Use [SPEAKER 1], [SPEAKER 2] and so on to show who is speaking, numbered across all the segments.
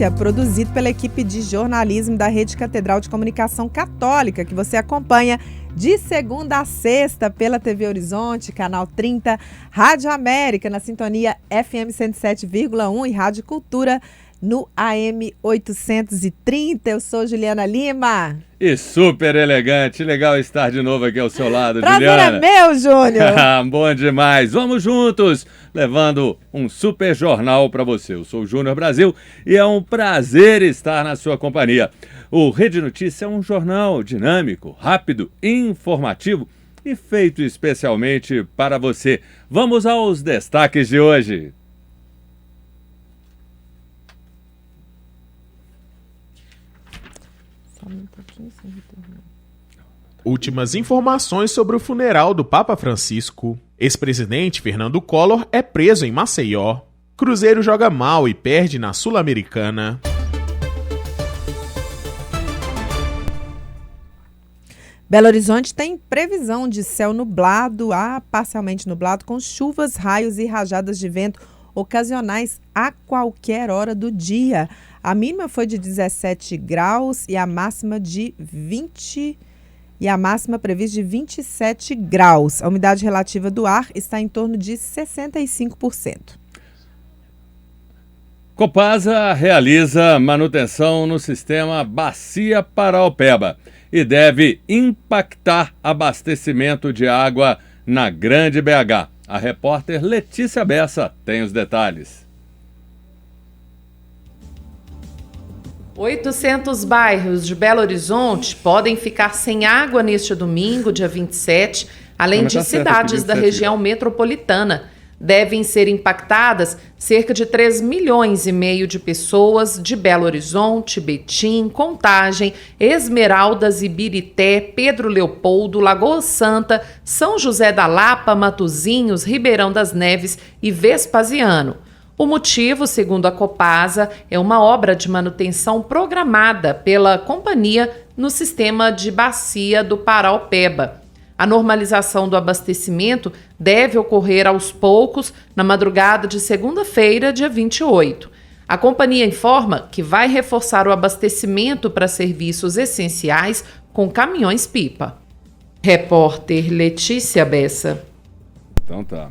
[SPEAKER 1] Notícia, produzido pela equipe de jornalismo da Rede Catedral de Comunicação Católica, que você acompanha de segunda a sexta pela TV Horizonte, canal 30, Rádio América na sintonia FM 107,1 e Rádio Cultura no AM 830. Eu sou Juliana Lima.
[SPEAKER 2] E super elegante, legal estar de novo aqui ao seu lado,
[SPEAKER 1] Prazer
[SPEAKER 2] Juliana.
[SPEAKER 1] É meu, Júnior.
[SPEAKER 2] Bom demais. Vamos juntos, levando um super jornal para você. Eu sou o Júnior Brasil e é um prazer estar na sua companhia. O Rede Notícia é um jornal dinâmico, rápido, informativo e feito especialmente para você. Vamos aos destaques de hoje.
[SPEAKER 3] Últimas informações sobre o funeral do Papa Francisco. Ex-presidente Fernando Collor é preso em Maceió. Cruzeiro joga mal e perde na Sul-Americana.
[SPEAKER 1] Belo Horizonte tem previsão de céu nublado a parcialmente nublado, com chuvas, raios e rajadas de vento ocasionais a qualquer hora do dia. A mínima foi de 17 graus e a máxima de 20 e a máxima prevista de 27 graus. A umidade relativa do ar está em torno de 65%.
[SPEAKER 2] Copasa realiza manutenção no sistema Bacia Paraopeba e deve impactar abastecimento de água na Grande BH. A repórter Letícia Bessa tem os detalhes.
[SPEAKER 4] 800 bairros de Belo Horizonte podem ficar sem água neste domingo, dia 27, além de cidades da região metropolitana. Devem ser impactadas cerca de 3,5 milhões de pessoas de Belo Horizonte, Betim, Contagem, Esmeraldas, Ibirité, Pedro Leopoldo, Lagoa Santa, São José da Lapa, Matozinhos, Ribeirão das Neves e Vespasiano. O motivo, segundo a Copasa, é uma obra de manutenção programada pela companhia no sistema de bacia do Paraopeba. A normalização do abastecimento deve ocorrer aos poucos na madrugada de segunda-feira, dia 28. A companhia informa que vai reforçar o abastecimento para serviços essenciais com caminhões-pipa. Repórter Letícia Bessa.
[SPEAKER 2] Então tá.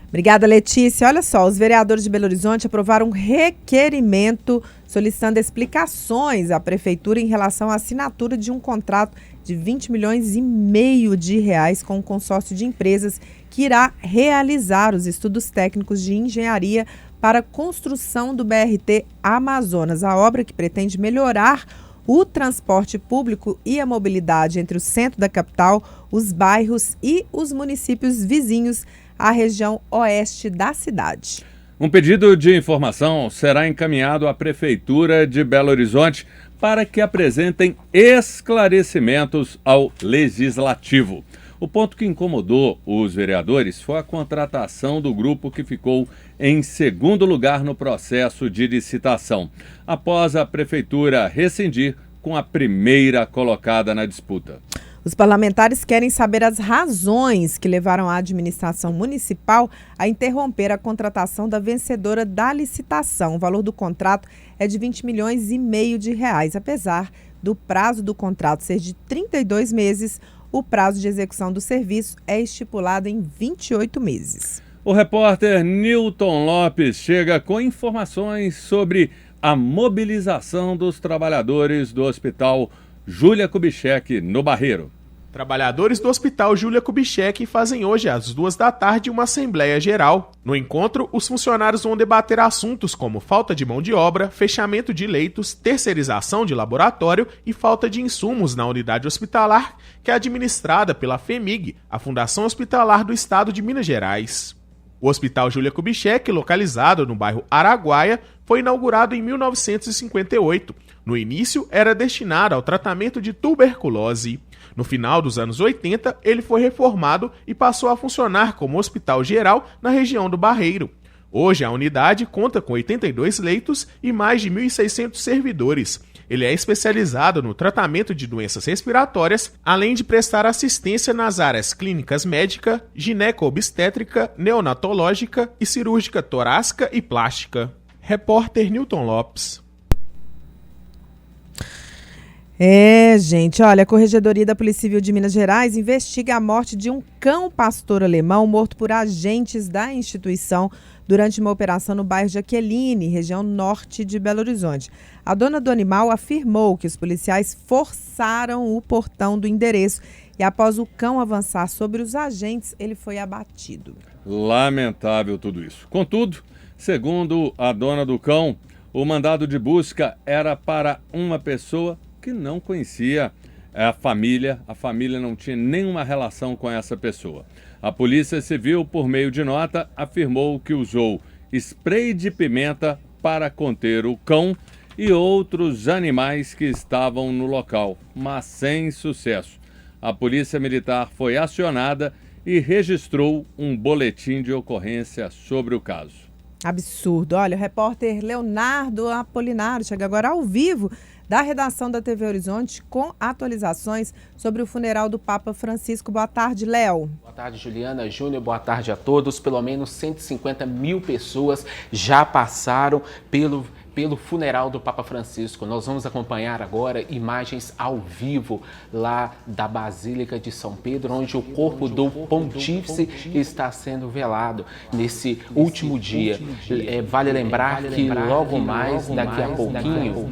[SPEAKER 1] Obrigada, Letícia. Olha só, os vereadores de Belo Horizonte aprovaram um requerimento solicitando explicações à Prefeitura em relação à assinatura de um contrato de 20 milhões e meio de reais com um consórcio de empresas que irá realizar os estudos técnicos de engenharia para a construção do BRT Amazonas. A obra, que pretende melhorar o transporte público e a mobilidade entre o centro da capital, os bairros e os municípios vizinhos à região oeste da cidade.
[SPEAKER 2] Um pedido de informação será encaminhado à Prefeitura de Belo Horizonte para que apresentem esclarecimentos ao Legislativo. O ponto que incomodou os vereadores foi a contratação do grupo que ficou em segundo lugar no processo de licitação, após a Prefeitura rescindir com a primeira colocada na disputa.
[SPEAKER 1] Os parlamentares querem saber as razões que levaram a administração municipal a interromper a contratação da vencedora da licitação. O valor do contrato é de 20 milhões e meio de reais. Apesar do prazo do contrato ser de 32 meses, o prazo de execução do serviço é estipulado em 28 meses.
[SPEAKER 2] O repórter Newton Lopes chega com informações sobre a mobilização dos trabalhadores do Hospital Júlia Kubitschek, no Barreiro.
[SPEAKER 3] Trabalhadores do Hospital Júlia Kubitschek fazem hoje às 14h uma Assembleia Geral. No encontro, os funcionários vão debater assuntos como falta de mão de obra, fechamento de leitos, terceirização de laboratório e falta de insumos na unidade hospitalar, que é administrada pela FEMIG, a Fundação Hospitalar do Estado de Minas Gerais. O Hospital Júlia Kubitschek, localizado no bairro Araguaia, foi inaugurado em 1958. No início, era destinado ao tratamento de tuberculose. No final dos anos 80, ele foi reformado e passou a funcionar como hospital geral na região do Barreiro. Hoje, a unidade conta com 82 leitos e mais de 1.600 servidores. Ele é especializado no tratamento de doenças respiratórias, além de prestar assistência nas áreas clínicas médica, gineco-obstétrica, neonatológica e cirúrgica torácica e plástica. Repórter Newton Lopes.
[SPEAKER 1] Gente, olha, a Corregedoria da Polícia Civil de Minas Gerais investiga a morte de um cão pastor alemão morto por agentes da instituição durante uma operação no bairro Jaqueline, região norte de Belo Horizonte. A dona do animal afirmou que os policiais forçaram o portão do endereço e após o cão avançar sobre os agentes, ele foi abatido.
[SPEAKER 2] Lamentável tudo isso. Contudo, segundo a dona do cão, o mandado de busca era para uma pessoa que não conhecia a família não tinha nenhuma relação com essa pessoa. A Polícia Civil, por meio de nota, afirmou que usou spray de pimenta para conter o cão e outros animais que estavam no local, mas sem sucesso. A Polícia Militar foi acionada e registrou um boletim de ocorrência sobre o caso.
[SPEAKER 1] Absurdo. Olha, o repórter Leonardo Apolinário chega agora ao vivo da redação da TV Horizonte com atualizações sobre o funeral do Papa Francisco. Boa tarde, Léo.
[SPEAKER 5] Boa tarde, Juliana, Júnior, boa tarde a todos. Pelo menos 150 mil pessoas já passaram pelo funeral do Papa Francisco. Nós vamos acompanhar agora imagens ao vivo lá da Basílica de São Pedro, onde o corpo do pontífice está sendo velado nesse último dia. Vale lembrar que logo mais, daqui a pouquinho,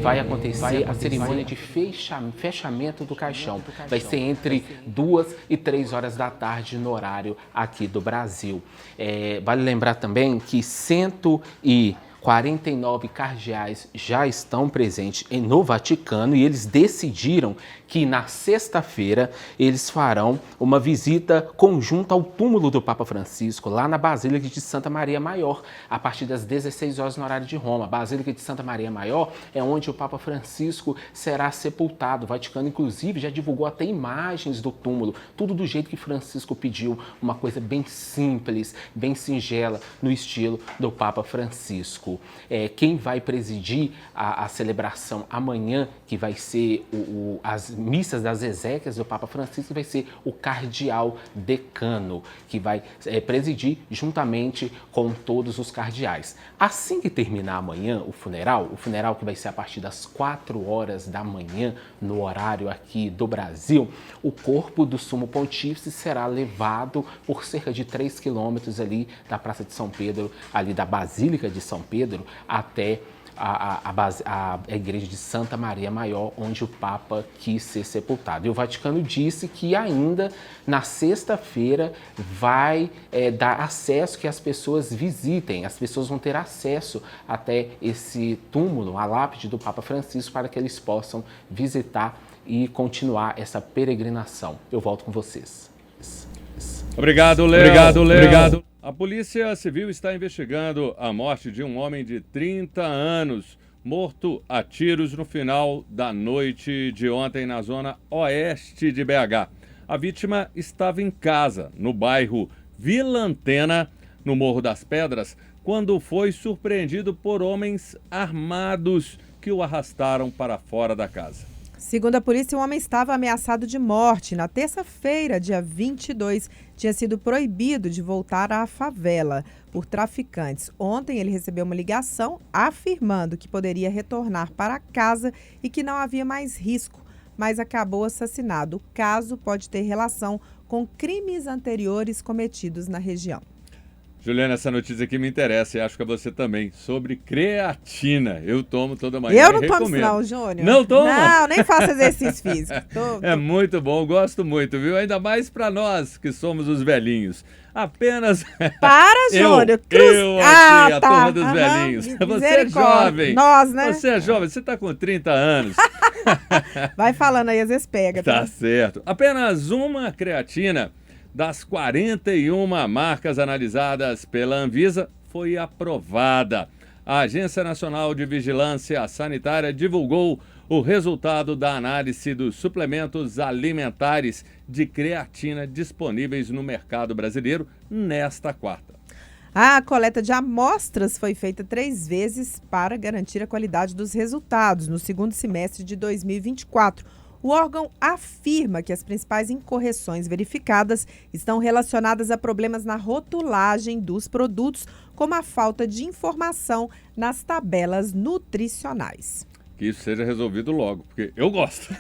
[SPEAKER 5] vai acontecer a cerimônia de fechamento do caixão. Vai ser entre 2 e 3 horas da tarde no horário aqui do Brasil. Vale lembrar também que 149 cardeais já estão presentes no Vaticano e eles decidiram que na sexta-feira eles farão uma visita conjunta ao túmulo do Papa Francisco, lá na Basílica de Santa Maria Maior, a partir das 16 horas no horário de Roma. A Basílica de Santa Maria Maior é onde o Papa Francisco será sepultado. O Vaticano, inclusive, já divulgou até imagens do túmulo, tudo do jeito que Francisco pediu, uma coisa bem simples, bem singela, no estilo do Papa Francisco. Quem vai presidir a celebração amanhã, que vai ser as missas das exéquias do Papa Francisco, vai ser o cardeal decano, que vai presidir juntamente com todos os cardeais. Assim que terminar amanhã o funeral que vai ser a partir das 4 horas da manhã, no horário aqui do Brasil, o corpo do Sumo Pontífice será levado por cerca de 3 quilômetros ali da Praça de São Pedro, ali da Basílica de São Pedro, até a igreja de Santa Maria Maior, onde o Papa quis ser sepultado. E o Vaticano disse que ainda na sexta-feira vai dar acesso, que as pessoas visitem, as pessoas vão ter acesso até esse túmulo, a lápide do Papa Francisco, para que eles possam visitar e continuar essa peregrinação. Eu volto com vocês.
[SPEAKER 2] Obrigado, Léo. Obrigado. A Polícia Civil está investigando a morte de um homem de 30 anos, morto a tiros no final da noite de ontem na zona oeste de BH. A vítima estava em casa, no bairro Vila Antena, no Morro das Pedras, quando foi surpreendido por homens armados que o arrastaram para fora da casa.
[SPEAKER 1] Segundo a polícia, o homem estava ameaçado de morte. Na terça-feira, dia 22, tinha sido proibido de voltar à favela por traficantes. Ontem, ele recebeu uma ligação afirmando que poderia retornar para casa e que não havia mais risco, mas acabou assassinado. O caso pode ter relação com crimes anteriores cometidos na região.
[SPEAKER 2] Juliana, essa notícia aqui me interessa e acho que a você também, sobre creatina. Eu tomo toda manhã.
[SPEAKER 1] Eu não tomo isso não, Júnior.
[SPEAKER 2] Não toma?
[SPEAKER 1] Não, nem faço exercício físico.
[SPEAKER 2] É muito bom, gosto muito, viu? Ainda mais para nós que somos os velhinhos. Apenas...
[SPEAKER 1] Para, Júnior.
[SPEAKER 2] Eu aqui, a turma dos velhinhos. Você é jovem.
[SPEAKER 1] Nós, né?
[SPEAKER 2] Você é jovem, você está com 30 anos.
[SPEAKER 1] Vai falando aí, às vezes pega.
[SPEAKER 2] Tá certo. Apenas uma creatina das 41 marcas analisadas pela Anvisa foi aprovada. A Agência Nacional de Vigilância Sanitária divulgou o resultado da análise dos suplementos alimentares de creatina disponíveis no mercado brasileiro nesta quarta.
[SPEAKER 1] A coleta de amostras foi feita 3 vezes para garantir a qualidade dos resultados no segundo semestre de 2024. O órgão afirma que as principais incorreções verificadas estão relacionadas a problemas na rotulagem dos produtos, como a falta de informação nas tabelas nutricionais.
[SPEAKER 2] que isso seja resolvido logo, porque eu gosto.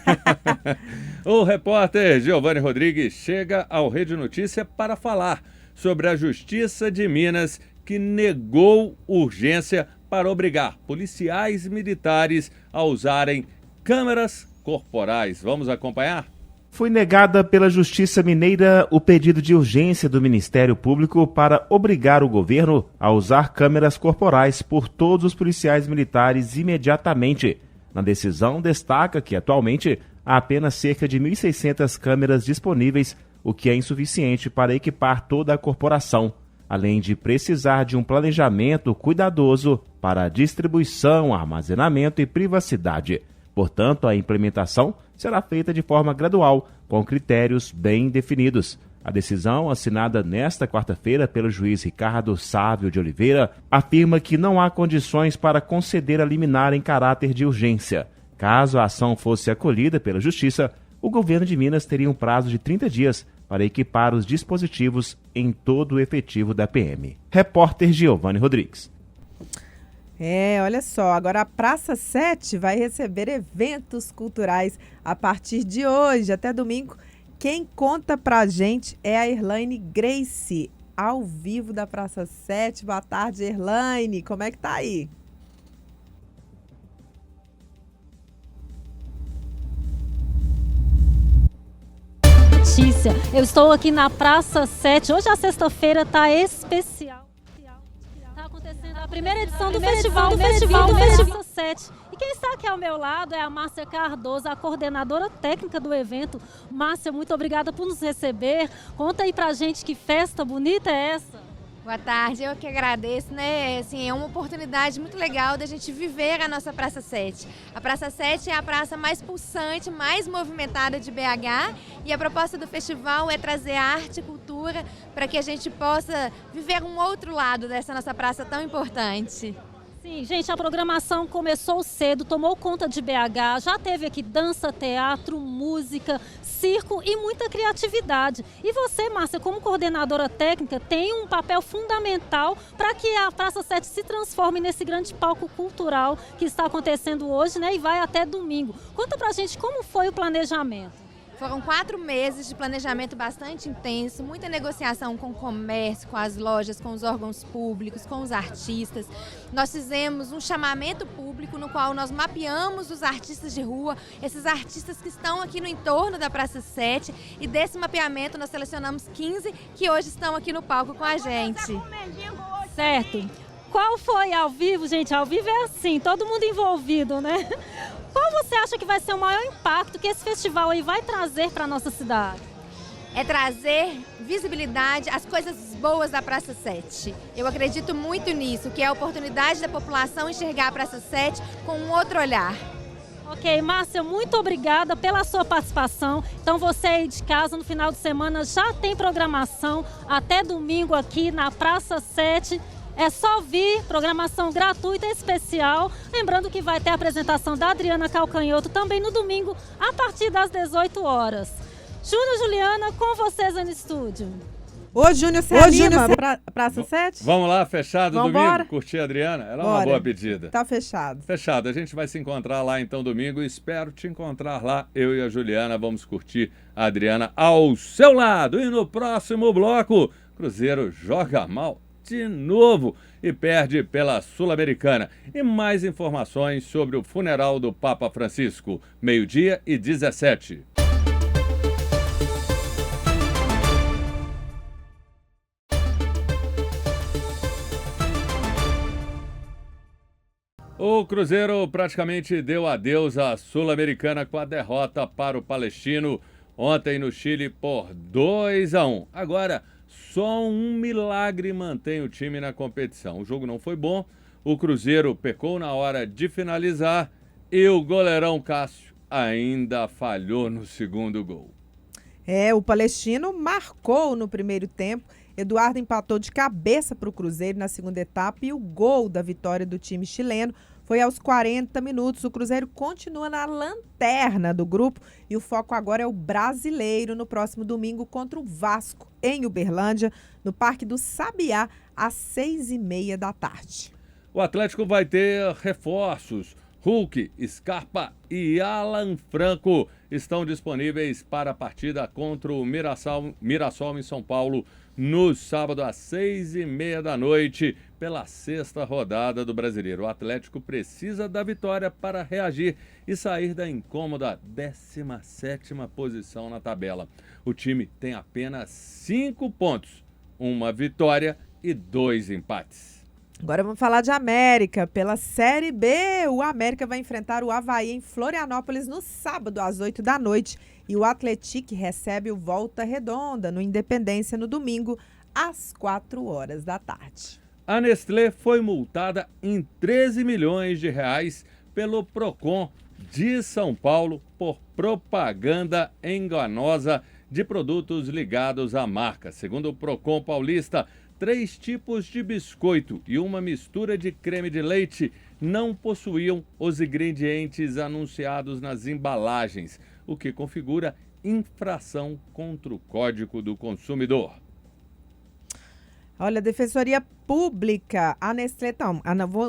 [SPEAKER 2] O repórter Giovanni Rodrigues chega ao Rede Notícia para falar sobre a Justiça de Minas, que negou urgência para obrigar policiais militares a usarem câmeras corporais. Vamos acompanhar?
[SPEAKER 6] Foi negada pela Justiça Mineira o pedido de urgência do Ministério Público para obrigar o governo a usar câmeras corporais por todos os policiais militares imediatamente. Na decisão, destaca que atualmente há apenas cerca de 1.600 câmeras disponíveis, o que é insuficiente para equipar toda a corporação, além de precisar de um planejamento cuidadoso para a distribuição, armazenamento e privacidade. Portanto, a implementação será feita de forma gradual, com critérios bem definidos. A decisão, assinada nesta quarta-feira pelo juiz Ricardo Sávio de Oliveira, afirma que não há condições para conceder a liminar em caráter de urgência. Caso a ação fosse acolhida pela Justiça, o governo de Minas teria um prazo de 30 dias para equipar os dispositivos em todo o efetivo da PM. Repórter Giovanni Rodrigues.
[SPEAKER 1] Olha só, agora a Praça 7 vai receber eventos culturais a partir de hoje até domingo. Quem conta pra gente é a Erlaine Grace, ao vivo da Praça 7. Boa tarde, Erlaine. Como é que tá aí?
[SPEAKER 7] Notícia, eu estou aqui na Praça 7. Hoje a sexta-feira tá especial. Tá acontecendo a primeira edição do Festival Praça 7. E quem está aqui ao meu lado é a Márcia Cardoso, a coordenadora técnica do evento. Márcia, muito obrigada por nos receber. Conta aí pra gente que festa bonita é essa.
[SPEAKER 8] Boa tarde, eu que agradeço, né? Assim, é uma oportunidade muito legal da gente viver a nossa Praça 7. A Praça 7 é a praça mais pulsante, mais movimentada de BH, e a proposta do festival é trazer arte e cultura para que a gente possa viver um outro lado dessa nossa praça tão importante.
[SPEAKER 7] Sim, gente, a programação começou cedo, tomou conta de BH, já teve aqui dança, teatro, música, circo e muita criatividade. E você, Márcia, como coordenadora técnica, tem um papel fundamental para que a Praça 7 se transforme nesse grande palco cultural que está acontecendo hoje, né, e vai até domingo. Conta pra gente como foi o planejamento.
[SPEAKER 8] Foram 4 meses de planejamento bastante intenso, muita negociação com o comércio, com as lojas, com os órgãos públicos, com os artistas. Nós fizemos um chamamento público no qual nós mapeamos os artistas de rua, esses artistas que estão aqui no entorno da Praça 7, e desse mapeamento nós selecionamos 15 que hoje estão aqui no palco com a gente.
[SPEAKER 7] Certo. Qual foi ao vivo, gente? Ao vivo é assim, todo mundo envolvido, né? Qual você acha que vai ser o maior impacto que esse festival aí vai trazer para a nossa cidade?
[SPEAKER 8] É trazer visibilidade às coisas boas da Praça 7. Eu acredito muito nisso, que é a oportunidade da população enxergar a Praça 7 com um outro olhar.
[SPEAKER 7] Ok, Márcia, muito obrigada pela sua participação. Então você aí de casa no final de semana já tem programação até domingo aqui na Praça 7. É só vir, programação gratuita e especial. Lembrando que vai ter a apresentação da Adriana Calcanhoto também no domingo, a partir das 18 horas. Júnior, Juliana, com vocês no estúdio.
[SPEAKER 1] Ô, Júnior, você anima Praça 7?
[SPEAKER 2] Vamos lá, fechado
[SPEAKER 1] Vambora?
[SPEAKER 2] domingo? Curtir a Adriana? Ela é uma
[SPEAKER 1] Bora.
[SPEAKER 2] boa pedida.
[SPEAKER 1] Tá fechado.
[SPEAKER 2] Fechado, a gente vai se encontrar lá então domingo. Espero te encontrar lá. Eu e a Juliana vamos curtir a Adriana ao seu lado. E no próximo bloco, Cruzeiro joga mal de novo e perde pela Sul-Americana. E mais informações sobre o funeral do Papa Francisco, 12:17. O Cruzeiro praticamente deu adeus à Sul-Americana com a derrota para o Palestino ontem no Chile por 2-1. Agora, só um milagre mantém o time na competição. O jogo não foi bom, o Cruzeiro pecou na hora de finalizar e o goleirão Cássio ainda falhou no segundo gol.
[SPEAKER 1] O Palestino marcou no primeiro tempo. Eduardo empatou de cabeça para o Cruzeiro na segunda etapa e o gol da vitória do time chileno foi aos 40 minutos. O Cruzeiro continua na lanterna do grupo e o foco agora é o brasileiro no próximo domingo contra o Vasco, em Uberlândia, no Parque do Sabiá, às 6:30 da tarde.
[SPEAKER 2] O Atlético vai ter reforços. Hulk, Scarpa e Alan Franco estão disponíveis para a partida contra o Mirassol em São Paulo no sábado às 6h30 da noite pela 6ª rodada do Brasileiro. O Atlético precisa da vitória para reagir e sair da incômoda 17ª posição na tabela. O time tem apenas 5 pontos, 1 vitória e 2 empates.
[SPEAKER 1] Agora vamos falar de América. Pela Série B, o América vai enfrentar o Avaí em Florianópolis no sábado às 8 da noite e o Atlético recebe o Volta Redonda no Independência no domingo às 4 horas da tarde.
[SPEAKER 2] A Nestlé foi multada em 13 milhões de reais pelo Procon de São Paulo por propaganda enganosa de produtos ligados à marca. Segundo o Procon paulista, 3 tipos de biscoito e uma mistura de creme de leite não possuíam os ingredientes anunciados nas embalagens, o que configura infração contra o Código do Consumidor.
[SPEAKER 1] Olha, Defensoria Pública, a Nestlé,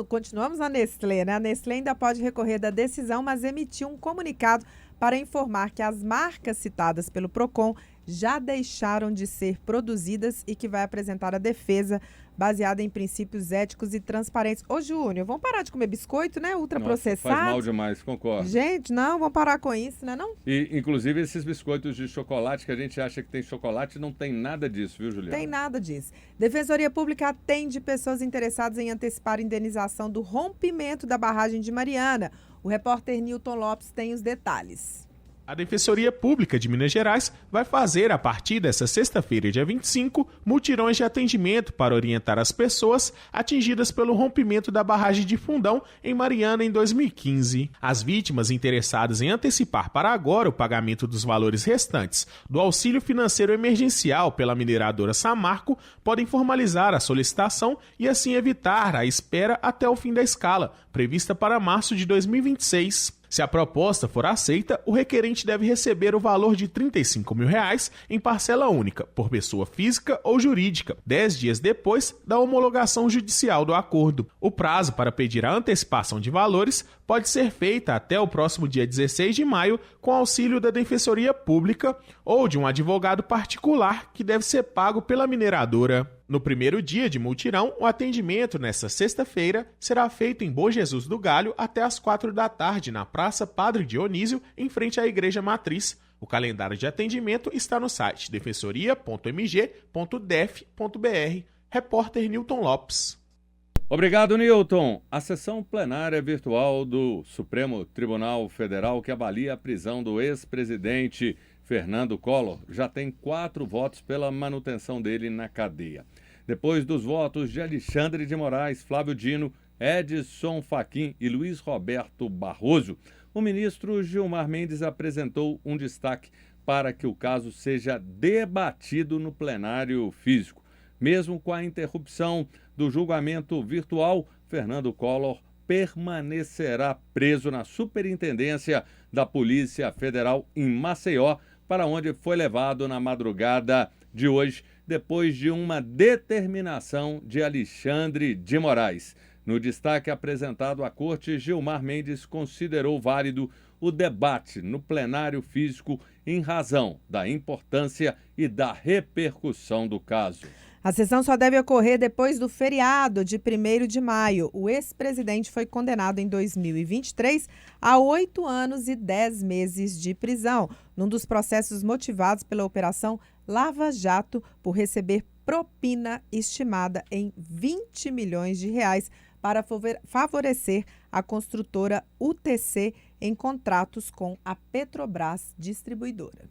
[SPEAKER 1] continuamos na Nestlé, né? A Nestlé ainda pode recorrer da decisão, mas emitiu um comunicado para informar que as marcas citadas pelo Procon já deixaram de ser produzidas e que vai apresentar a defesa baseada em princípios éticos e transparentes. Ô, Júnior, vamos parar de comer biscoito, né? Ultraprocessado.
[SPEAKER 2] Faz mal demais, concordo.
[SPEAKER 1] Gente, não, vamos parar com isso, né, não?
[SPEAKER 2] E, inclusive, esses biscoitos de chocolate que a gente acha que tem chocolate, não tem nada disso, viu, Juliana?
[SPEAKER 1] Tem nada disso. Defensoria Pública atende pessoas interessadas em antecipar a indenização do rompimento da barragem de Mariana. O repórter Newton Lopes tem os detalhes.
[SPEAKER 3] A Defensoria Pública de Minas Gerais vai fazer, a partir desta sexta-feira, dia 25, mutirões de atendimento para orientar as pessoas atingidas pelo rompimento da barragem de Fundão em Mariana em 2015. As vítimas interessadas em antecipar para agora o pagamento dos valores restantes do auxílio financeiro emergencial pela mineradora Samarco podem formalizar a solicitação e assim evitar a espera até o fim da escala, prevista para março de 2026. Se a proposta for aceita, o requerente deve receber o valor de R$ 35 mil em parcela única, por pessoa física ou jurídica, 10 dias depois da homologação judicial do acordo. O prazo para pedir a antecipação de valores pode ser feita até o próximo dia 16 de maio, com auxílio da Defensoria Pública ou de um advogado particular que deve ser pago pela mineradora. No primeiro dia de mutirão, o atendimento nesta sexta-feira será feito em Bom Jesus do Galho até às 4 da tarde na Praça Padre Dionísio, em frente à Igreja Matriz. O calendário de atendimento está no site defensoria.mg.def.br. Repórter Newton Lopes.
[SPEAKER 2] Obrigado, Newton. A sessão plenária virtual do Supremo Tribunal Federal, que avalia a prisão do ex-presidente Fernando Collor, já tem 4 votos pela manutenção dele na cadeia. Depois dos votos de Alexandre de Moraes, Flávio Dino, Edson Fachin e Luiz Roberto Barroso, o ministro Gilmar Mendes apresentou um destaque para que o caso seja debatido no plenário físico. Mesmo com a interrupção do julgamento virtual, Fernando Collor permanecerá preso na Superintendência da Polícia Federal em Maceió, para onde foi levado na madrugada de hoje, depois de uma determinação de Alexandre de Moraes. No destaque apresentado à Corte, Gilmar Mendes considerou válido o debate no plenário físico em razão da importância e da repercussão do caso.
[SPEAKER 1] A sessão só deve ocorrer depois do feriado de 1º de maio. O ex-presidente foi condenado em 2023 a 8 anos e 10 meses de prisão, num dos processos motivados pela Operação Lava Jato por receber propina estimada em 20 milhões de reais para favorecer a construtora UTC em contratos com a Petrobras Distribuidora.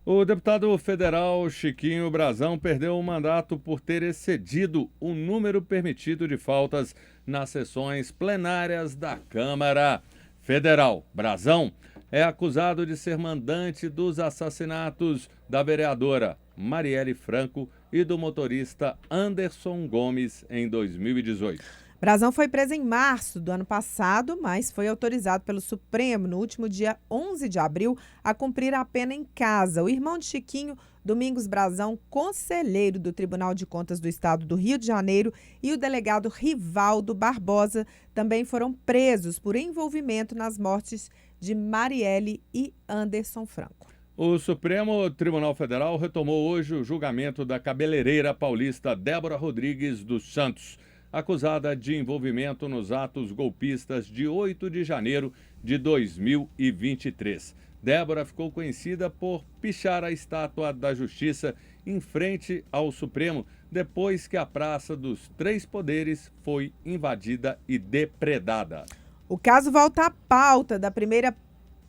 [SPEAKER 2] O deputado federal Chiquinho Brazão perdeu o mandato por ter excedido o número permitido de faltas nas sessões plenárias da Câmara Federal. Brazão é acusado de ser mandante dos assassinatos da vereadora Marielle Franco e do motorista Anderson Gomes em 2018.
[SPEAKER 1] Brazão foi preso em março do ano passado, mas foi autorizado pelo Supremo no último dia 11 de abril a cumprir a pena em casa. O irmão de Chiquinho, Domingos Brazão, conselheiro do Tribunal de Contas do Estado do Rio de Janeiro, e o delegado Rivaldo Barbosa também foram presos por envolvimento nas mortes de Marielle e Anderson Franco.
[SPEAKER 2] O Supremo Tribunal Federal retomou hoje o julgamento da cabeleireira paulista Débora Rodrigues dos Santos, acusada de envolvimento nos atos golpistas de 8 de janeiro de 2023. Débora ficou conhecida por pichar a estátua da Justiça em frente ao Supremo, depois que a Praça dos Três Poderes foi invadida e depredada.
[SPEAKER 1] O caso volta à pauta da primeira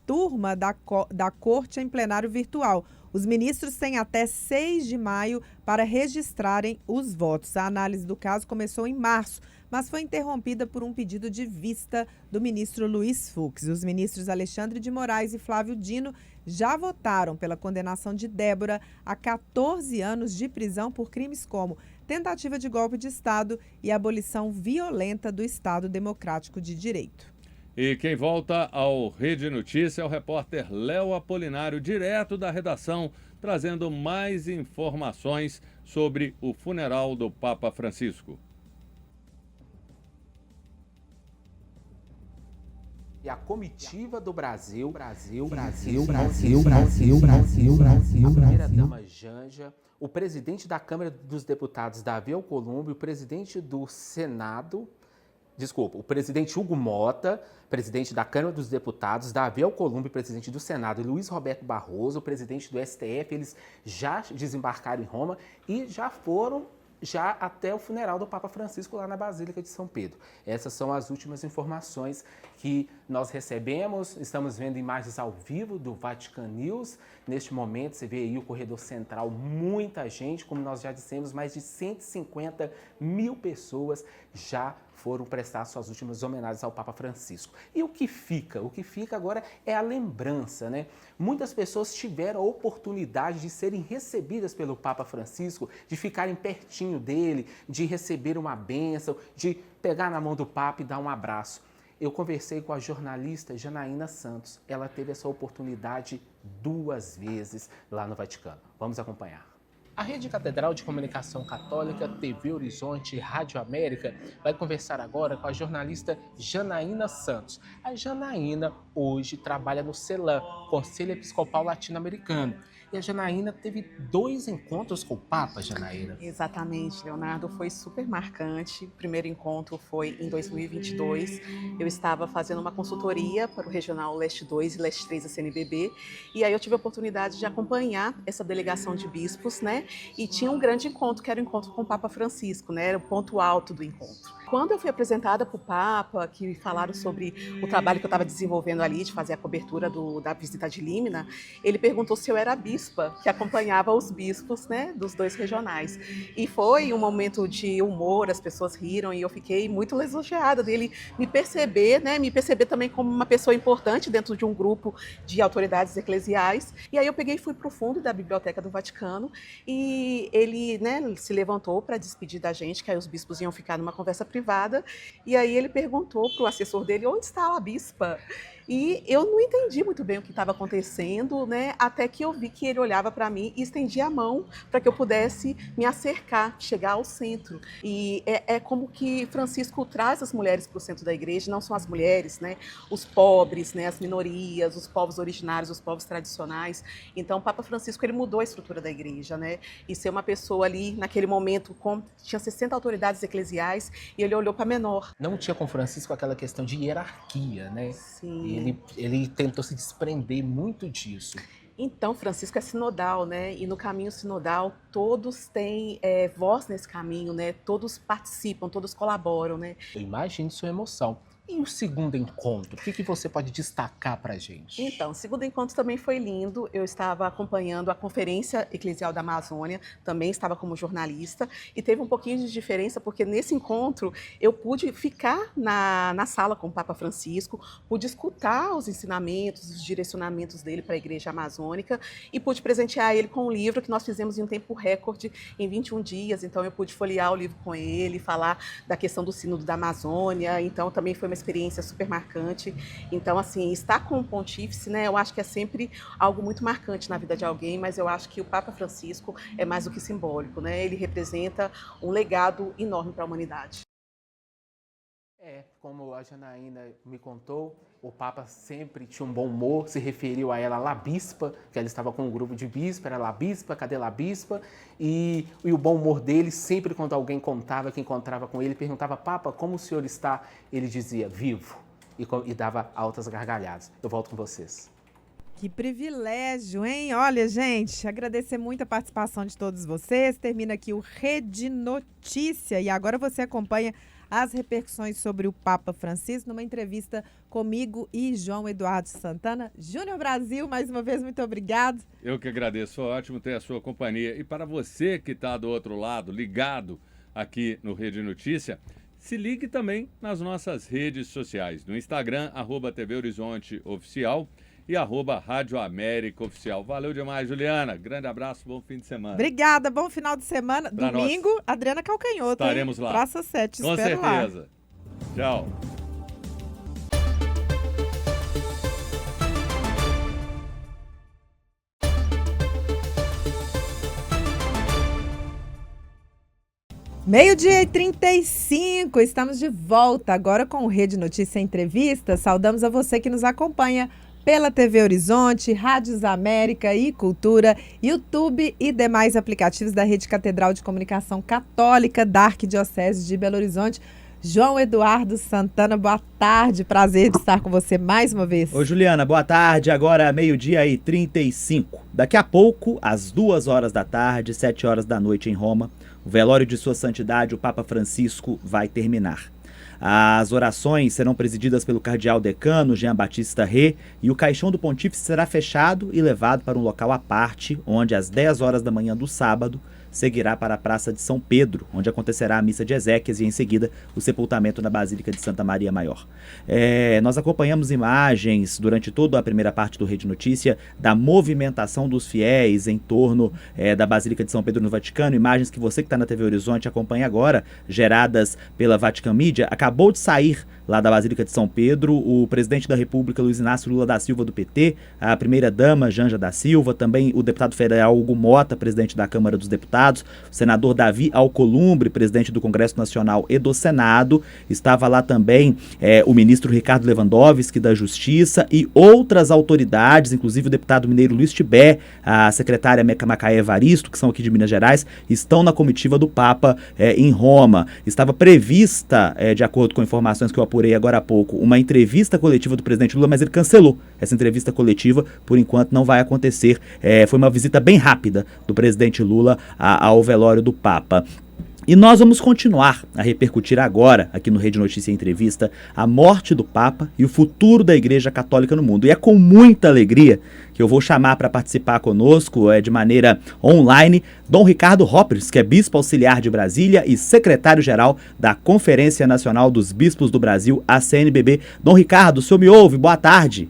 [SPEAKER 1] turma da Corte em plenário virtual. Os ministros têm até 6 de maio para registrarem os votos. A análise do caso começou em março, mas foi interrompida por um pedido de vista do ministro Luiz Fux. Os ministros Alexandre de Moraes e Flávio Dino já votaram pela condenação de Débora a 14 anos de prisão por crimes como tentativa de golpe de Estado e abolição violenta do Estado Democrático de Direito.
[SPEAKER 2] E quem volta ao Rede Notícia é o repórter Léo Apolinário, direto da redação, trazendo mais informações sobre o funeral do Papa Francisco.
[SPEAKER 5] E a comitiva do Brasil, a primeira-dama Janja, o presidente da Câmara dos Deputados, Davi Alcolumbre, o presidente do Senado, o presidente Hugo Mota, presidente da Câmara dos Deputados, Davi Alcolumbre, presidente do Senado, e Luiz Roberto Barroso, presidente do STF, eles já desembarcaram em Roma e já foram até o funeral do Papa Francisco lá na Basílica de São Pedro. Essas são as últimas informações que nós recebemos. Estamos vendo imagens ao vivo do Vatican News. Neste momento, você vê aí o corredor central, muita gente, como nós já dissemos, mais de 150 mil pessoas já foram prestar suas últimas homenagens ao Papa Francisco. E o que fica? O que fica agora é a lembrança, né? Muitas pessoas tiveram a oportunidade de serem recebidas pelo Papa Francisco, de ficarem pertinho dele, de receber uma bênção, de pegar na mão do Papa e dar um abraço. Eu conversei com a jornalista Janaína Santos. Ela teve essa oportunidade 2 vezes lá no Vaticano. Vamos acompanhar. A Rede Catedral de Comunicação Católica, TV Horizonte e Rádio América vai conversar agora com a jornalista Janaína Santos. A Janaína hoje trabalha no CELAM, Conselho Episcopal Latino-Americano. E a Janaína teve 2 encontros com o Papa, Janaína.
[SPEAKER 9] Exatamente, Leonardo, foi super marcante. O primeiro encontro foi em 2022. Eu estava fazendo uma consultoria para o Regional Leste 2 e Leste 3 da CNBB. E aí eu tive a oportunidade de acompanhar essa delegação de bispos, né? E tinha um grande encontro, que era o encontro com o Papa Francisco, né? Era o ponto alto do encontro. Quando eu fui apresentada para o Papa, que falaram sobre o trabalho que eu estava desenvolvendo ali, de fazer a cobertura da visita de Límina, ele perguntou se eu era a bispa, que acompanhava os bispos, né, dos 2 regionais. E foi um momento de humor, as pessoas riram e eu fiquei muito lisonjeada dele me perceber, né, me perceber também como uma pessoa importante dentro de um grupo de autoridades eclesiais. E aí eu peguei e fui para o fundo da Biblioteca do Vaticano e ele, né, se levantou para despedir da gente, que aí os bispos iam ficar numa conversa privada. E aí ele perguntou para o assessor dele onde está a bispa. E eu não entendi muito bem o que estava acontecendo, né? Até que eu vi que ele olhava para mim e estendia a mão para que eu pudesse me acercar, chegar ao centro. E é como que Francisco traz as mulheres para o centro da igreja, não são as mulheres, né? Os pobres, né? As minorias, os povos originários, os povos tradicionais. Então o Papa Francisco ele mudou a estrutura da igreja, né? E ser uma pessoa ali, naquele momento, tinha 60 autoridades eclesiais e ele olhou para menor.
[SPEAKER 5] Não tinha com Francisco aquela questão de hierarquia, né?
[SPEAKER 9] Sim.
[SPEAKER 5] Ele tentou se desprender muito disso.
[SPEAKER 9] Então, Francisco é sinodal, né? E no caminho sinodal, todos têm voz nesse caminho, né? Todos participam, todos colaboram, né?
[SPEAKER 5] Eu imagino sua emoção. E o segundo encontro? O que você pode destacar para a gente?
[SPEAKER 9] Então, o segundo encontro também foi lindo. Eu estava acompanhando a Conferência Eclesial da Amazônia, também estava como jornalista, e teve um pouquinho de diferença, porque nesse encontro eu pude ficar na sala com o Papa Francisco, pude escutar os ensinamentos, os direcionamentos dele para a Igreja Amazônica, e pude presentear ele com um livro que nós fizemos em um tempo recorde, em 21 dias. Então eu pude folhear o livro com ele, falar da questão do Sínodo da Amazônia. Então também foi uma experiência super marcante. Então, assim, estar com o Pontífice, né, eu acho que é sempre algo muito marcante na vida de alguém, mas eu acho que o Papa Francisco é mais do que simbólico, né? Ele representa um legado enorme para a humanidade.
[SPEAKER 5] Como a Janaína me contou, o Papa sempre tinha um bom humor, se referiu a ela La Bispa, que ela estava com um grupo de bispa, era La Bispa, cadê La Bispa? E o bom humor dele, sempre quando alguém contava que encontrava com ele, perguntava, Papa, como o senhor está? Ele dizia, vivo, e dava altas gargalhadas. Eu volto com vocês.
[SPEAKER 1] Que privilégio, hein? Olha, gente, agradecer muito a participação de todos vocês. Termina aqui o Rede Notícia e agora você acompanha as repercussões sobre o Papa Francisco numa entrevista comigo e João Eduardo Santana. Júnior Brasil, mais uma vez, muito obrigado.
[SPEAKER 2] Eu que agradeço, foi ótimo ter a sua companhia. E para você que está do outro lado, ligado aqui no Rede Notícia, se ligue também nas nossas redes sociais, no Instagram, @TV Horizonte Oficial e @Rádio América Oficial. Valeu demais, Juliana. Grande abraço, bom fim de semana.
[SPEAKER 1] Obrigada, bom final de semana.
[SPEAKER 2] Pra
[SPEAKER 1] Domingo,
[SPEAKER 2] nós.
[SPEAKER 1] Adriana Calcanhoto.
[SPEAKER 2] Estaremos lá.
[SPEAKER 1] Praça 7,
[SPEAKER 2] com
[SPEAKER 1] espero
[SPEAKER 2] certeza.
[SPEAKER 1] Lá.
[SPEAKER 2] Tchau.
[SPEAKER 1] Meio-dia e 35, estamos de volta agora com o Rede Notícia Entrevista. Saudamos a você que nos acompanha pela TV Horizonte, Rádios América e Cultura, YouTube e demais aplicativos da Rede Catedral de Comunicação Católica da Arquidiocese de Belo Horizonte. João Eduardo Santana, boa tarde, prazer de estar com você mais uma vez.
[SPEAKER 10] Oi, Juliana, boa tarde, agora meio-dia e 35. Daqui a pouco, às 2 horas da tarde, 7 horas da noite em Roma, o velório de Sua Santidade, o Papa Francisco, vai terminar. As orações serão presididas pelo cardeal decano Jean Baptista Ré e o caixão do pontífice será fechado e levado para um local à parte, onde às 10 horas da manhã do sábado seguirá para a Praça de São Pedro, onde acontecerá a missa de Ezequias e em seguida o sepultamento na Basílica de Santa Maria Maior. Nós acompanhamos imagens durante toda a primeira parte do Rede Notícia da movimentação dos fiéis em torno da Basílica de São Pedro no Vaticano, imagens que você que está na TV Horizonte acompanha agora, geradas pela Vatican Media. Acabou de sair lá da Basílica de São Pedro o presidente da República, Luiz Inácio Lula da Silva, do PT, a primeira-dama, Janja da Silva, também o deputado federal Hugo Mota, presidente da Câmara dos Deputados, o senador Davi Alcolumbre, presidente do Congresso Nacional e do Senado, estava lá também o ministro Ricardo Lewandowski, da Justiça, e outras autoridades, inclusive o deputado mineiro Luiz Tibé, a secretária Macaé Evaristo, que são aqui de Minas Gerais, estão na comitiva do Papa em Roma. Estava prevista, de acordo com informações que eu apurei agora há pouco, uma entrevista coletiva do presidente Lula, mas ele cancelou essa entrevista coletiva, por enquanto não vai acontecer. Foi uma visita bem rápida do presidente Lula ao velório do Papa. E nós vamos continuar a repercutir agora, aqui no Rede Notícia Entrevista, a morte do Papa e o futuro da Igreja Católica no mundo. E é com muita alegria que eu vou chamar para participar conosco, de maneira online, Dom Ricardo Hoppers, que é bispo auxiliar de Brasília e secretário-geral da Conferência Nacional dos Bispos do Brasil, a CNBB. Dom Ricardo, o senhor me ouve? Boa tarde.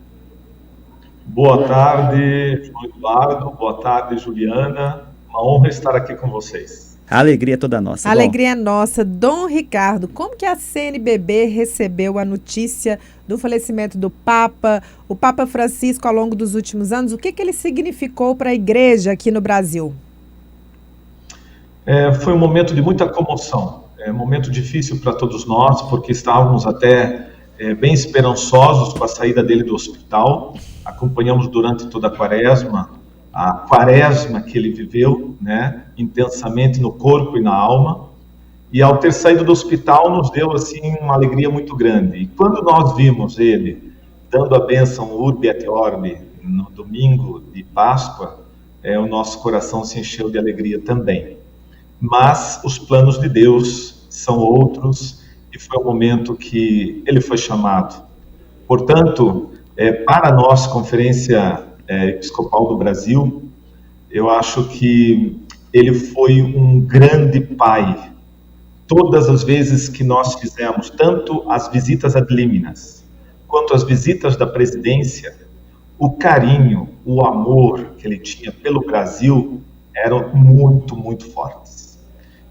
[SPEAKER 11] Boa tarde, João Eduardo. Boa tarde, Juliana. Uma honra estar aqui com vocês.
[SPEAKER 10] A alegria é toda nossa.
[SPEAKER 1] A alegria é nossa. Dom Ricardo, como que a CNBB recebeu a notícia do falecimento do Papa, o Papa Francisco, ao longo dos últimos anos? O que ele significou para a igreja aqui no Brasil?
[SPEAKER 11] Foi um momento de muita comoção. Um momento difícil para todos nós, porque estávamos até bem esperançosos com a saída dele do hospital. Acompanhamos durante toda a quaresma que ele viveu, né, intensamente no corpo e na alma, e ao ter saído do hospital nos deu assim uma alegria muito grande. E quando nós vimos ele dando a bênção Urbi et Orbi no domingo de Páscoa, o nosso coração se encheu de alegria também. Mas os planos de Deus são outros, e foi o momento que ele foi chamado. Portanto, para a nossa Conferência Episcopal do Brasil, eu acho que ele foi um grande pai. Todas as vezes que nós fizemos, tanto as visitas ad liminas, quanto as visitas da presidência, o carinho, o amor que ele tinha pelo Brasil eram muito, muito fortes.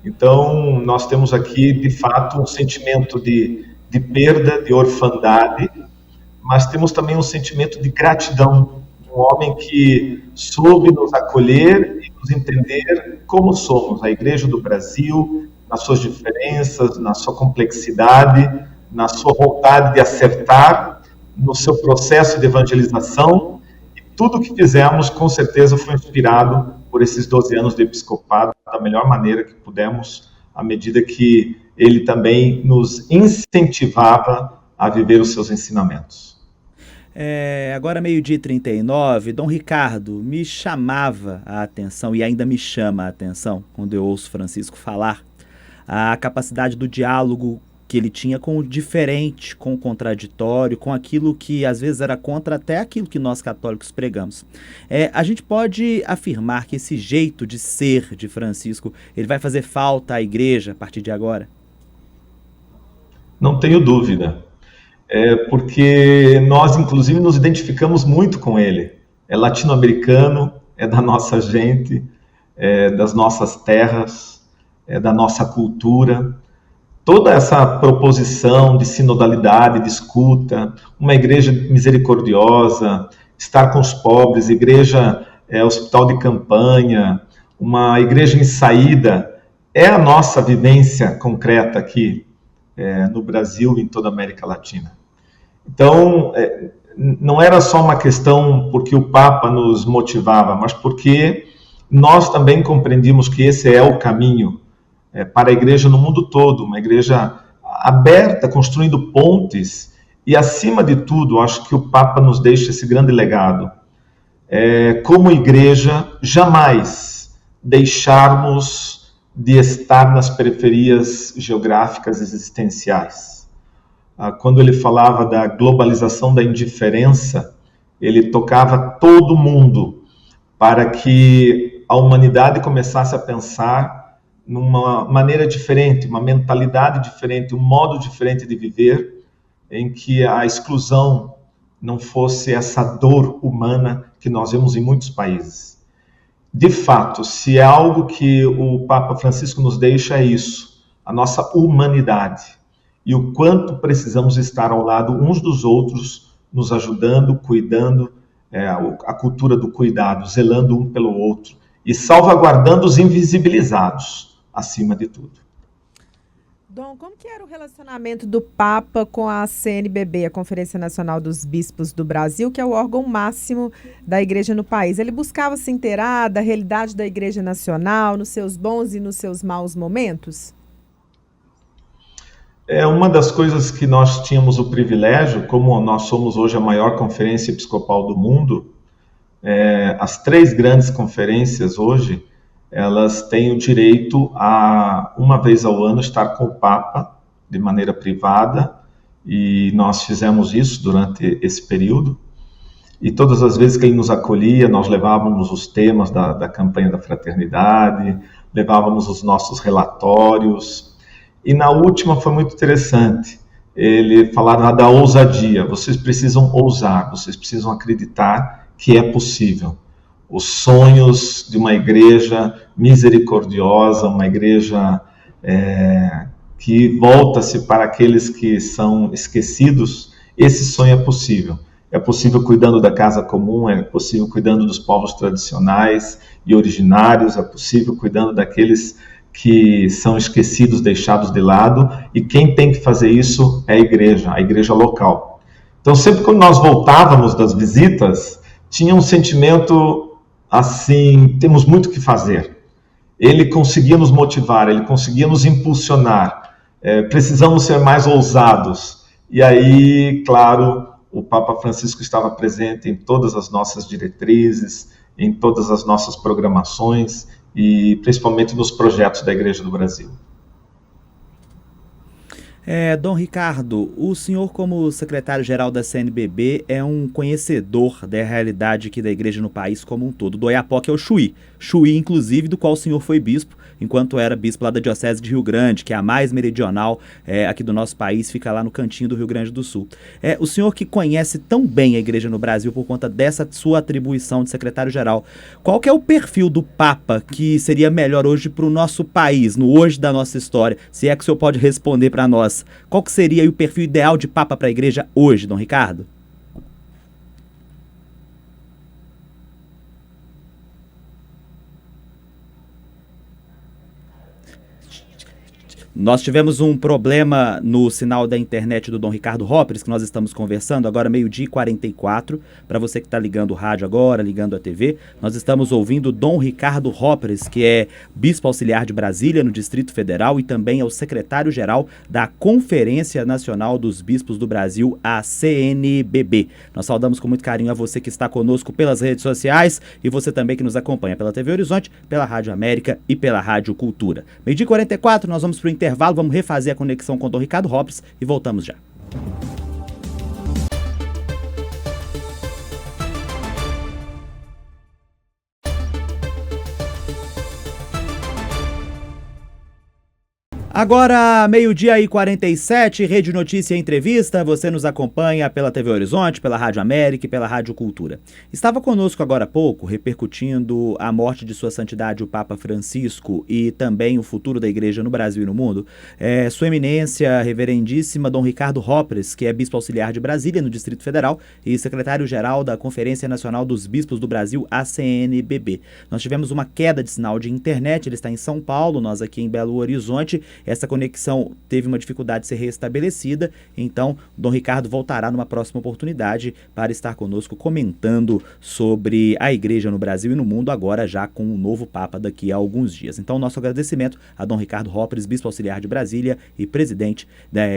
[SPEAKER 11] Então, nós temos aqui, de fato, um sentimento de de perda, de orfandade, mas temos também um sentimento de gratidão, um homem que soube nos acolher e nos entender como somos, a Igreja do Brasil, nas suas diferenças, na sua complexidade, na sua vontade de acertar, no seu processo de evangelização, e tudo que fizemos, com certeza, foi inspirado por esses 12 anos de episcopado, da melhor maneira que pudemos, à medida que ele também nos incentivava a viver os seus ensinamentos.
[SPEAKER 10] Agora 12h39, Dom Ricardo, me chamava a atenção e ainda me chama a atenção quando eu ouço Francisco falar a capacidade do diálogo que ele tinha com o diferente, com o contraditório, com aquilo que às vezes era contra até aquilo que nós católicos pregamos. A gente pode afirmar que esse jeito de ser de Francisco, ele vai fazer falta à igreja a partir de agora?
[SPEAKER 11] Não tenho dúvida. Porque nós, inclusive, nos identificamos muito com ele. É latino-americano, é da nossa gente, é das nossas terras, é da nossa cultura. Toda essa proposição de sinodalidade, de escuta, uma igreja misericordiosa, estar com os pobres, igreja hospital de campanha, uma igreja em saída, é a nossa vivência concreta aqui no Brasil e em toda a América Latina. Então, não era só uma questão porque o Papa nos motivava, mas porque nós também compreendimos que esse é o caminho para a igreja no mundo todo, uma igreja aberta, construindo pontes, e acima de tudo, acho que o Papa nos deixa esse grande legado. Como igreja, jamais deixarmos de estar nas periferias geográficas existenciais. Quando ele falava da globalização da indiferença, ele tocava todo mundo para que a humanidade começasse a pensar numa maneira diferente, uma mentalidade diferente, um modo diferente de viver, em que a exclusão não fosse essa dor humana que nós vemos em muitos países. De fato, se é algo que o Papa Francisco nos deixa, é isso, a nossa humanidade. E o quanto precisamos estar ao lado uns dos outros, nos ajudando, cuidando, a cultura do cuidado, zelando um pelo outro e salvaguardando os invisibilizados, acima de tudo.
[SPEAKER 1] Dom, como que era o relacionamento do Papa com a CNBB, a Conferência Nacional dos Bispos do Brasil, que é o órgão máximo da Igreja no país? Ele buscava se inteirar da realidade da Igreja Nacional, nos seus bons e nos seus maus momentos?
[SPEAKER 11] Uma das coisas que nós tínhamos o privilégio, como nós somos hoje a maior conferência episcopal do mundo, as 3 grandes conferências hoje, elas têm o direito a, uma vez ao ano, estar com o Papa de maneira privada, e nós fizemos isso durante esse período, e todas as vezes que ele nos acolhia, nós levávamos os temas da campanha da fraternidade, levávamos os nossos relatórios. E na última foi muito interessante, ele falava da ousadia, vocês precisam ousar, vocês precisam acreditar que é possível. Os sonhos de uma igreja misericordiosa, uma igreja que volta-se para aqueles que são esquecidos, esse sonho é possível. É possível cuidando da casa comum, é possível cuidando dos povos tradicionais e originários, é possível cuidando daqueles que são esquecidos, deixados de lado, e quem tem que fazer isso é a igreja local. Então, sempre quando nós voltávamos das visitas, tinha um sentimento assim, temos muito o que fazer. Ele conseguia nos motivar, ele conseguia nos impulsionar, precisamos ser mais ousados. E aí, claro, o Papa Francisco estava presente em todas as nossas diretrizes, em todas as nossas programações, e principalmente nos projetos da Igreja do Brasil.
[SPEAKER 10] Dom Ricardo, o senhor, como secretário-geral da CNBB, é um conhecedor da realidade aqui da igreja no país como um todo. Do Oiapoque é o Chuí, inclusive, do qual o senhor foi bispo, enquanto era bispo lá da Diocese de Rio Grande, que é a mais meridional aqui do nosso país, fica lá no cantinho do Rio Grande do Sul. O senhor que conhece tão bem a igreja no Brasil por conta dessa sua atribuição de secretário-geral, qual que é o perfil do Papa que seria melhor hoje para o nosso país, no hoje da nossa história? Se é que o senhor pode responder para nós nós qual que seria aí o perfil ideal de Papa para a Igreja hoje, Dom Ricardo? Nós tivemos um problema no sinal da internet do Dom Ricardo Hoppers, que nós estamos conversando, agora 12h44. Para você que está ligando o rádio agora, ligando a TV, nós estamos ouvindo Dom Ricardo Hoppers, que é bispo auxiliar de Brasília, no Distrito Federal, e também é o secretário-geral da Conferência Nacional dos Bispos do Brasil, a CNBB. Nós saudamos com muito carinho a você que está conosco pelas redes sociais e você também que nos acompanha pela TV Horizonte, pela Rádio América e pela Rádio Cultura. 12h44, nós vamos para o intervalo, vamos refazer a conexão com o Dom Ricardo Hoppers e voltamos já. Agora, 12h47, Rede Notícia Entrevista, você nos acompanha pela TV Horizonte, pela Rádio América e pela Rádio Cultura. Estava conosco agora há pouco, repercutindo a morte de Sua Santidade o Papa Francisco e também o futuro da Igreja no Brasil e no mundo, Sua Eminência Reverendíssima Dom Ricardo Hoppers, que é Bispo Auxiliar de Brasília, no Distrito Federal, e secretário-geral da Conferência Nacional dos Bispos do Brasil, a CNBB. Nós tivemos uma queda de sinal de internet, ele está em São Paulo, nós aqui em Belo Horizonte. Essa conexão teve uma dificuldade de ser restabelecida, então Dom Ricardo voltará numa próxima oportunidade para estar conosco comentando sobre a Igreja no Brasil e no mundo, agora já com o novo Papa daqui a alguns dias. Então, nosso agradecimento a Dom Ricardo Hoppers, Bispo Auxiliar de Brasília e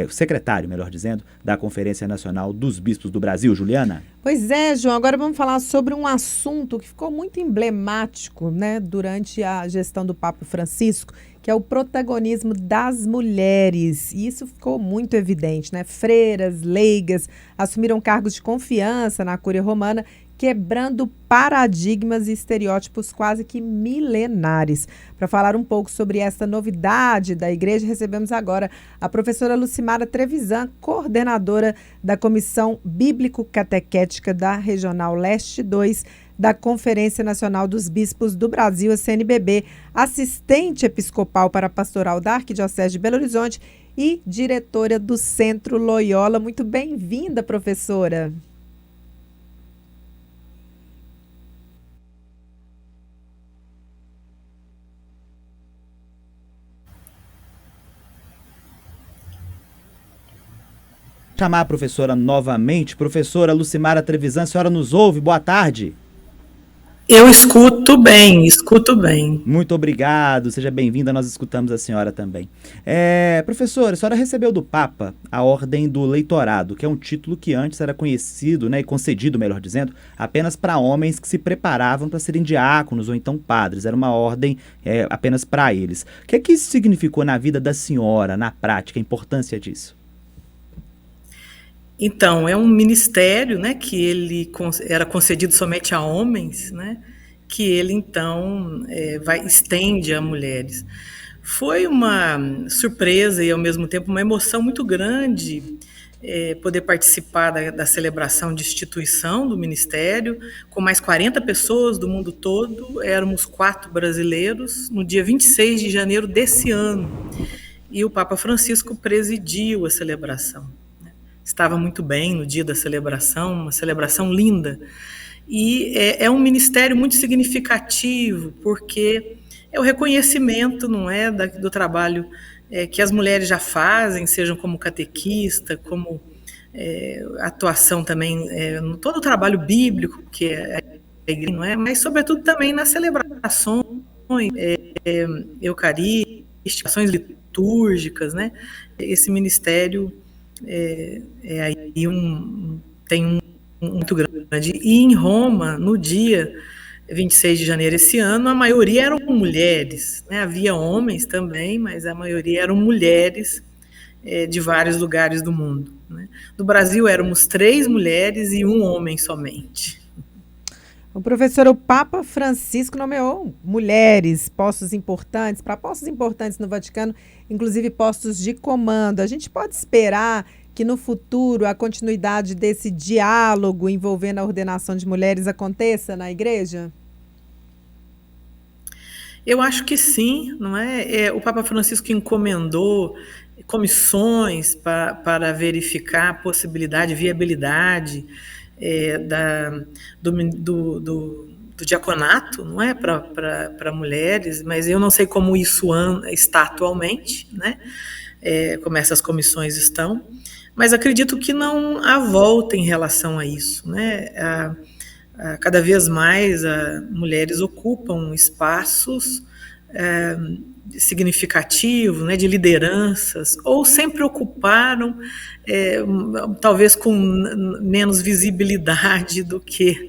[SPEAKER 10] secretário, melhor dizendo, da Conferência Nacional dos Bispos do Brasil. Juliana?
[SPEAKER 1] Pois é, João, agora vamos falar sobre um assunto que ficou muito emblemático, né, durante a gestão do Papa Francisco, que é o protagonismo das mulheres. E isso ficou muito evidente, né? Freiras, leigas, assumiram cargos de confiança na Cúria Romana, quebrando paradigmas e estereótipos quase que milenares. Para falar um pouco sobre essa novidade da Igreja, recebemos agora a professora Lucimara Trevisan, coordenadora da Comissão Bíblico-Catequética da Regional Leste 2, da Conferência Nacional dos Bispos do Brasil, a CNBB, assistente episcopal para a pastoral da Arquidiocese de Belo Horizonte e diretora do Centro Loyola. Muito bem-vinda, professora.
[SPEAKER 10] Chamar a professora novamente. Professora Lucimara Trevisan, a senhora nos ouve? Boa tarde.
[SPEAKER 12] Eu escuto bem, escuto bem.
[SPEAKER 10] Muito obrigado, seja bem-vinda, nós escutamos a senhora também. Professora, a senhora recebeu do Papa a Ordem do Leitorado, que é um título que antes era conhecido, né, e concedido, melhor dizendo, apenas para homens que se preparavam para serem diáconos ou então padres. Era uma ordem apenas para eles. O que é que isso significou na vida da senhora, na prática, a importância disso?
[SPEAKER 12] Então, é um ministério, né, que ele era concedido somente a homens, né, que ele, então, estende a mulheres. Foi uma surpresa e, ao mesmo tempo, uma emoção muito grande poder participar da celebração de instituição do ministério, com mais 40 pessoas do mundo todo, éramos 4 brasileiros, no dia 26 de janeiro desse ano. E o Papa Francisco presidiu a celebração. Estava muito bem no dia da celebração, uma celebração linda. E é um ministério muito significativo, porque é o reconhecimento, não é, do trabalho que as mulheres já fazem, sejam como catequista, como atuação também no todo o trabalho bíblico que é a igreja, não é? Mas sobretudo também nas celebrações eucarísticas, ações litúrgicas, né? Esse ministério tem um muito grande. E em Roma, no dia 26 de janeiro esse ano, a maioria eram mulheres, né? Havia homens também, mas a maioria eram mulheres de vários lugares do mundo, né? No Brasil éramos 3 mulheres e 1 homem somente.
[SPEAKER 1] O professor, o Papa Francisco nomeou mulheres, postos importantes no Vaticano, inclusive postos de comando. A gente pode esperar que no futuro a continuidade desse diálogo envolvendo a ordenação de mulheres aconteça na Igreja?
[SPEAKER 12] Eu acho que sim, não é? O Papa Francisco encomendou comissões para verificar a possibilidade, viabilidade do diaconato, não é, para mulheres, mas eu não sei como isso está atualmente, né, como essas comissões estão, mas acredito que não há volta em relação a isso, né, cada vez mais mulheres ocupam espaços significativos, né, de lideranças, ou sempre ocuparam, talvez com menos visibilidade do que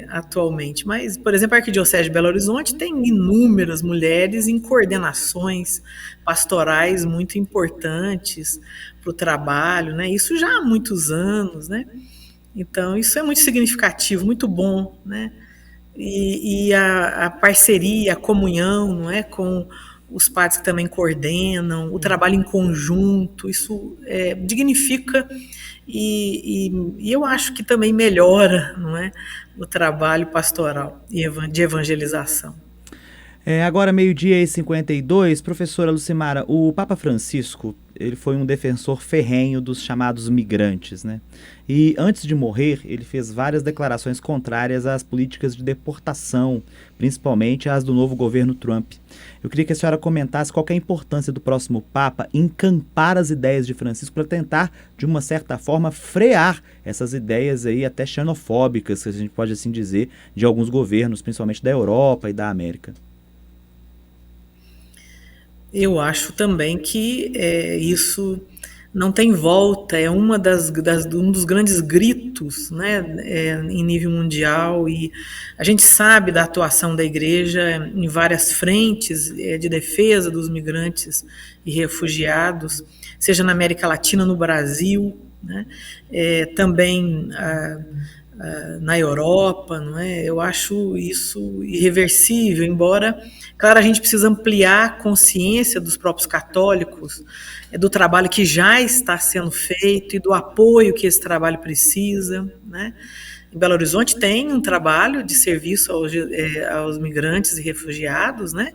[SPEAKER 12] atualmente. Mas, por exemplo, a Arquidiocese de Belo Horizonte tem inúmeras mulheres em coordenações pastorais muito importantes para o trabalho, né, isso já há muitos anos, né, então isso é muito significativo, muito bom, né, e a parceria, a comunhão, não é, com os padres que também coordenam, o trabalho em conjunto, isso dignifica e eu acho que também melhora, não é, o trabalho pastoral e de evangelização.
[SPEAKER 10] Agora, 12h52, professora Lucimara, o Papa Francisco, ele foi um defensor ferrenho dos chamados migrantes, né? E antes de morrer, ele fez várias declarações contrárias às políticas de deportação, principalmente às do novo governo Trump. Eu queria que a senhora comentasse qual que é a importância do próximo Papa encampar as ideias de Francisco para tentar, de uma certa forma, frear essas ideias aí até xenofóbicas, se a gente pode assim dizer, de alguns governos, principalmente da Europa e da América.
[SPEAKER 12] Eu acho também que isso não tem volta, é um dos grandes gritos, né, em nível mundial, e a gente sabe da atuação da Igreja em várias frentes de defesa dos migrantes e refugiados, seja na América Latina, no Brasil, né, também na Europa, não é? Eu acho isso irreversível, embora, claro, a gente precisa ampliar a consciência dos próprios católicos, do trabalho que já está sendo feito e do apoio que esse trabalho precisa, né? Em Belo Horizonte tem um trabalho de serviço aos migrantes e refugiados, né?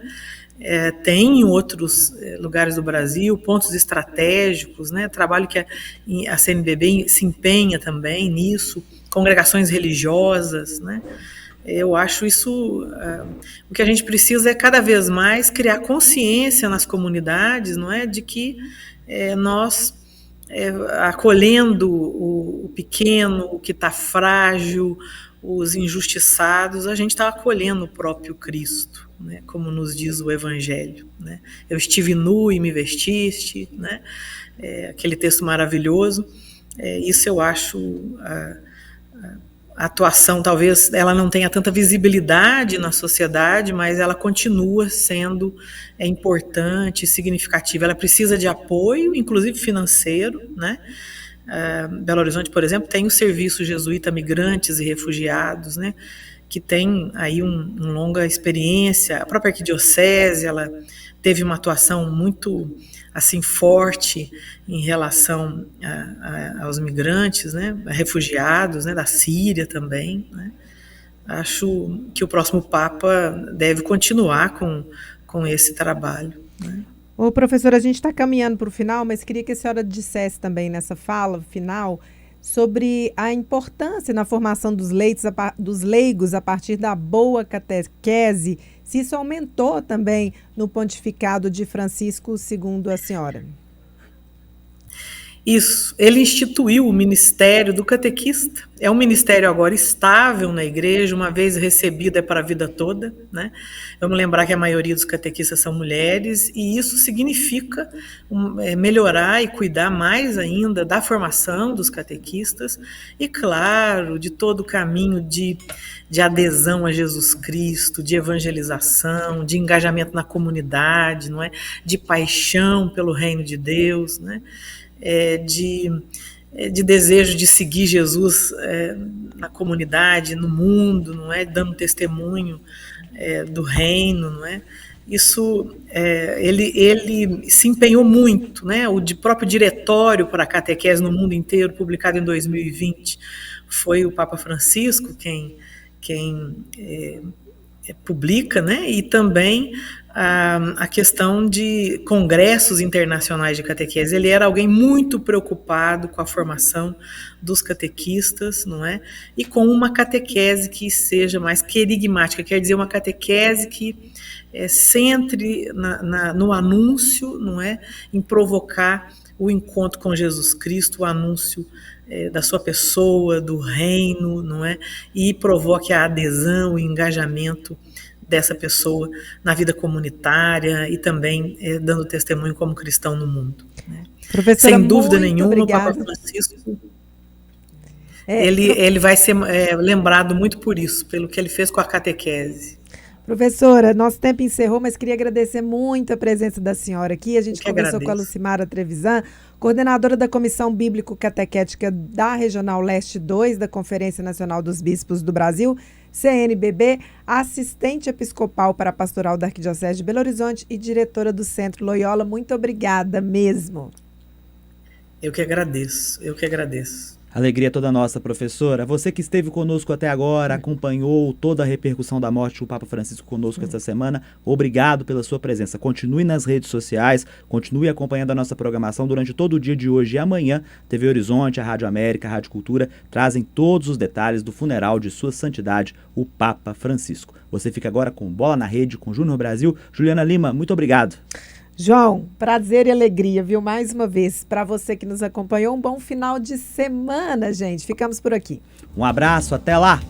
[SPEAKER 12] Tem em outros lugares do Brasil pontos estratégicos, né? Trabalho que a CNBB se empenha também nisso, congregações religiosas, né? Eu acho isso, o que a gente precisa é cada vez mais criar consciência nas comunidades, não é, de que nós, acolhendo o pequeno, o que está frágil, os injustiçados, a gente está acolhendo o próprio Cristo, né, como nos diz o Evangelho, né? Eu estive nu e me vestiste, né? Aquele texto maravilhoso. Isso eu acho... A atuação, talvez, ela não tenha tanta visibilidade na sociedade, mas ela continua sendo importante e significativa. Ela precisa de apoio, inclusive financeiro, né? Belo Horizonte, por exemplo, tem o Serviço Jesuíta Migrantes e Refugiados, né? Que tem aí uma longa experiência. A própria arquidiocese, ela teve uma atuação muito assim forte em relação aos migrantes, né, refugiados, né, da Síria também, né. Acho que o próximo Papa deve continuar com esse trabalho, né.
[SPEAKER 1] Ô, professora, a gente está caminhando para o final, mas queria que a senhora dissesse também nessa fala final sobre a importância na formação dos leigos a partir da boa catequese, se isso aumentou também no pontificado de Francisco, segundo a senhora.
[SPEAKER 12] Isso, ele instituiu o ministério do catequista, é um ministério agora estável na igreja, uma vez recebido é para a vida toda, né? Vamos lembrar que a maioria dos catequistas são mulheres, e isso significa melhorar e cuidar mais ainda da formação dos catequistas, e claro, de todo o caminho de adesão a Jesus Cristo, de evangelização, de engajamento na comunidade, não é? De paixão pelo reino de Deus, né? De desejo de seguir Jesus na comunidade, no mundo, não é, dando testemunho do reino, não é. Isso ele se empenhou muito, né. O próprio diretório para a catequese no mundo inteiro, publicado em 2020, foi o Papa Francisco quem publica, né? E também a questão de congressos internacionais de catequese. Ele era alguém muito preocupado com a formação dos catequistas, não é? E com uma catequese que seja mais querigmática, quer dizer, uma catequese que centre no anúncio, não é? Em provocar o encontro com Jesus Cristo, o anúncio da sua pessoa, do reino, não é? E provoque a adesão, o engajamento dessa pessoa na vida comunitária e também dando testemunho como cristão no mundo. Né?
[SPEAKER 1] Professora,
[SPEAKER 12] sem dúvida nenhuma,
[SPEAKER 1] obrigada.
[SPEAKER 12] o Papa Francisco ele vai ser lembrado muito por isso, pelo que ele fez com a catequese.
[SPEAKER 1] Professora, nosso tempo encerrou, mas queria agradecer muito a presença da senhora aqui. A gente conversou com a Lucimara Trevisan, coordenadora da Comissão Bíblico-Catequética da Regional Leste 2, da Conferência Nacional dos Bispos do Brasil, CNBB, assistente episcopal para a Pastoral da Arquidiocese de Belo Horizonte e diretora do Centro Loyola. Muito obrigada mesmo.
[SPEAKER 12] Eu que agradeço.
[SPEAKER 10] Alegria toda nossa, professora. Você que esteve conosco até agora, acompanhou toda a repercussão da morte do Papa Francisco conosco esta semana, obrigado pela sua presença. Continue nas redes sociais, continue acompanhando a nossa programação durante todo o dia de hoje e amanhã. TV Horizonte, a Rádio América, a Rádio Cultura trazem todos os detalhes do funeral de Sua Santidade, o Papa Francisco. Você fica agora com Bola na Rede, com Júnior Brasil. Juliana Lima, muito obrigado.
[SPEAKER 1] João, prazer e alegria, viu? Mais uma vez, para você que nos acompanhou, um bom final de semana, gente. Ficamos por aqui.
[SPEAKER 10] Um abraço, até lá!